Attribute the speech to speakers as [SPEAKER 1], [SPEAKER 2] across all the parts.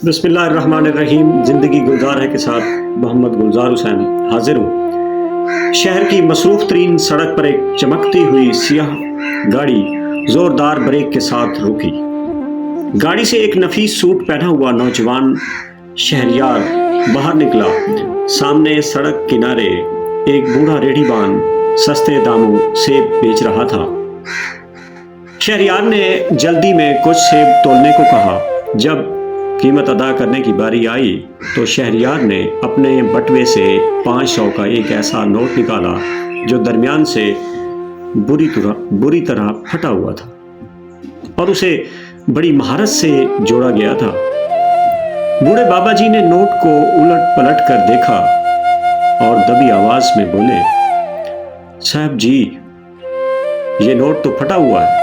[SPEAKER 1] بسم اللہ الرحمن الرحیم۔ زندگی گلزار ہے کے ساتھ محمد گلزار حسین حاضر ہوں۔ شہر کی مصروف ترین سڑک پر ایک چمکتی ہوئی سیاہ گاڑی زوردار بریک کے ساتھ رکی۔ گاڑی سے ایک نفیس سوٹ پہنا ہوا نوجوان شہریار باہر نکلا۔ سامنے سڑک کنارے ایک بوڑھا ریڑھی بان سستے داموں سیب بیچ رہا تھا۔ شہریار نے جلدی میں کچھ سیب تولنے کو کہا۔ جب قیمت ادا کرنے کی باری آئی تو شہریار نے اپنے بٹوے سے 500 کا ایک ایسا نوٹ نکالا جو درمیان سے بری طرح پھٹا ہوا تھا اور اسے بڑی مہارت سے جوڑا گیا تھا۔ بوڑھے بابا جی نے نوٹ کو الٹ پلٹ کر دیکھا اور دبی آواز میں بولے، صاحب جی یہ نوٹ تو پھٹا ہوا ہے،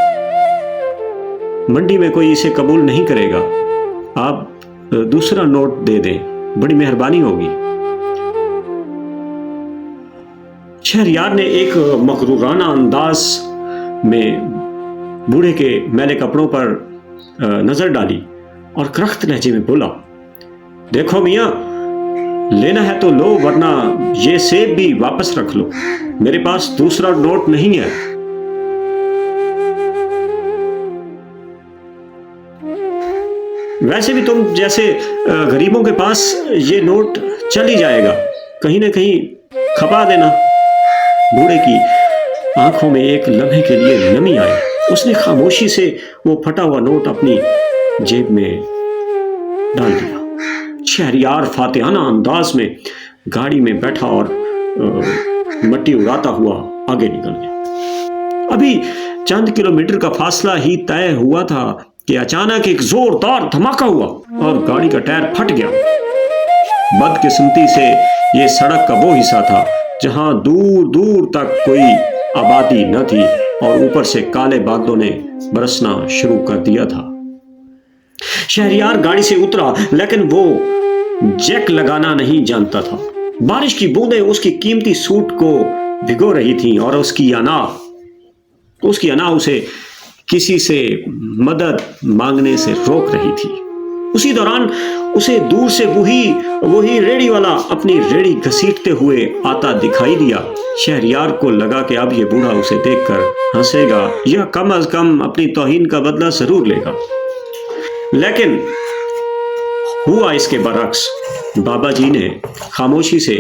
[SPEAKER 1] منڈی میں کوئی اسے قبول نہیں کرے گا، آپ دوسرا نوٹ دے دیں، بڑی مہربانی ہوگی۔ شہریار نے ایک مغرورانہ انداز میں بوڑھے کے میلے کپڑوں پر نظر ڈالی اور کرخت لہجے میں بولا، دیکھو میاں، لینا ہے تو لو ورنہ یہ سیب بھی واپس رکھ لو، میرے پاس دوسرا نوٹ نہیں ہے۔ ویسے بھی تم جیسے غریبوں کے پاس یہ نوٹ چل ہی جائے گا، کہیں نہ کہیں کھپا دینا۔ بوڑھے کی آنکھوں میں ایک لمحے کے لیے نمی آئی۔ اس نے خاموشی سے وہ پھٹا ہوا نوٹ اپنی جیب میں ڈال دیا۔ شہریار فاتحانہ انداز میں گاڑی میں بیٹھا اور مٹی اڑاتا ہوا آگے نکل گیا۔ ابھی چند کلومیٹر کا فاصلہ ہی طے ہوا تھا کہ اچانک ایک زوردار دھماکہ ہوا اور گاڑی کا ٹائر پھٹ گیا۔ بدقسمتی سے یہ سڑک کا وہ حصہ تھا جہاں دور دور تک کوئی آبادی نہ تھی اور اوپر سے کالے بادلوں نے برسنا شروع کر دیا تھا۔ شہریار گاڑی سے اترا لیکن وہ جیک لگانا نہیں جانتا تھا۔ بارش کی بوندیں اس کی قیمتی سوٹ کو بھگو رہی تھیں اور اس کی انا اسے کسی سے مدد مانگنے سے روک رہی تھی۔ اسی دوران اسے دور سے وہی ریڑھی والا اپنی ریڑھی گھسیٹتے ہوئے آتا دکھائی دیا۔ شہریار کو لگا کہ اب یہ بوڑھا اسے دیکھ کر ہنسے گا یا کم از کم اپنی توہین کا بدلہ ضرور لے گا، لیکن ہوا اس کے برعکس۔ بابا جی نے خاموشی سے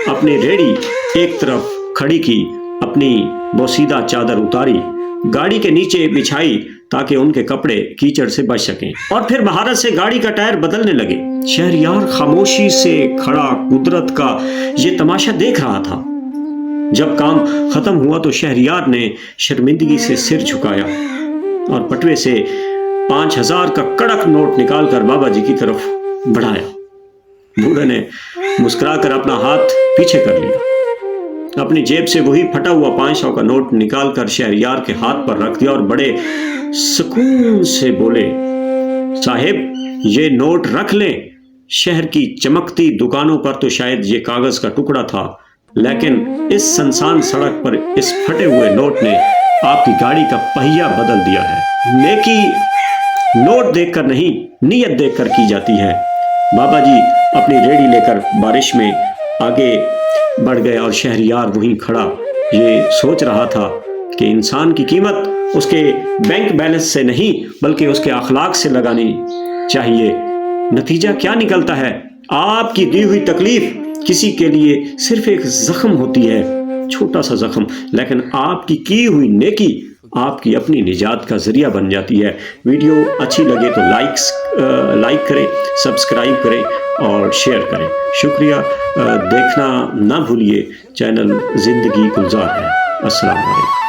[SPEAKER 1] اپنی ریڑھی ایک طرف کھڑی کی، اپنی بوسیدہ چادر اتاری، گاڑی کے نیچے بچھائی تاکہ ان کے کپڑے کیچڑ سے بچ سکیں، اور پھر مہارت سے گاڑی کا ٹائر بدلنے لگے۔ شہریار خاموشی سے کھڑا قدرت کا یہ تماشا دیکھ رہا تھا۔ جب کام ختم ہوا تو شہریار نے شرمندگی سے سر جھکایا اور پٹوے سے 5000 کا کڑک نوٹ نکال کر بابا جی کی طرف بڑھایا۔ بوڑھے نے مسکرا کر اپنا ہاتھ پیچھے کر لیا، اپنی جیب سے وہی پھٹا ہوا 500 کا نوٹ نکال کر شہریار کے ہاتھ پر رکھ دیا اور بڑے سکون سے بولے، صاحب یہ نوٹ رکھ لیں۔ شہر کی چمکتی دکانوں پر تو شاید یہ کاغذ کا ٹکڑا تھا، لیکن اس سنسان سڑک پر اس پھٹے ہوئے نوٹ نے آپ کی گاڑی کا پہیہ بدل دیا ہے۔ نیکی نوٹ دیکھ کر نہیں، نیت دیکھ کر کی جاتی ہے۔ بابا جی اپنی ریڑھی لے کر بارش میں آگے بڑھ گئے اور شہریار وہیں کھڑا یہ سوچ رہا تھا کہ انسان کی قیمت اس کے بینک بیلنس سے نہیں بلکہ اس کے اخلاق سے لگانی چاہیے۔ نتیجہ کیا نکلتا ہے؟ آپ کی دی ہوئی تکلیف کسی کے لیے صرف ایک زخم ہوتی ہے، چھوٹا سا زخم، لیکن آپ کی ہوئی نیکی آپ کی اپنی نجات کا ذریعہ بن جاتی ہے۔ ویڈیو اچھی لگے تو لائک کریں، سبسکرائب کریں اور شیئر کریں۔ شکریہ۔ دیکھنا نہ بھولیے، چینل زندگی گلزار ہے۔ السلام علیکم۔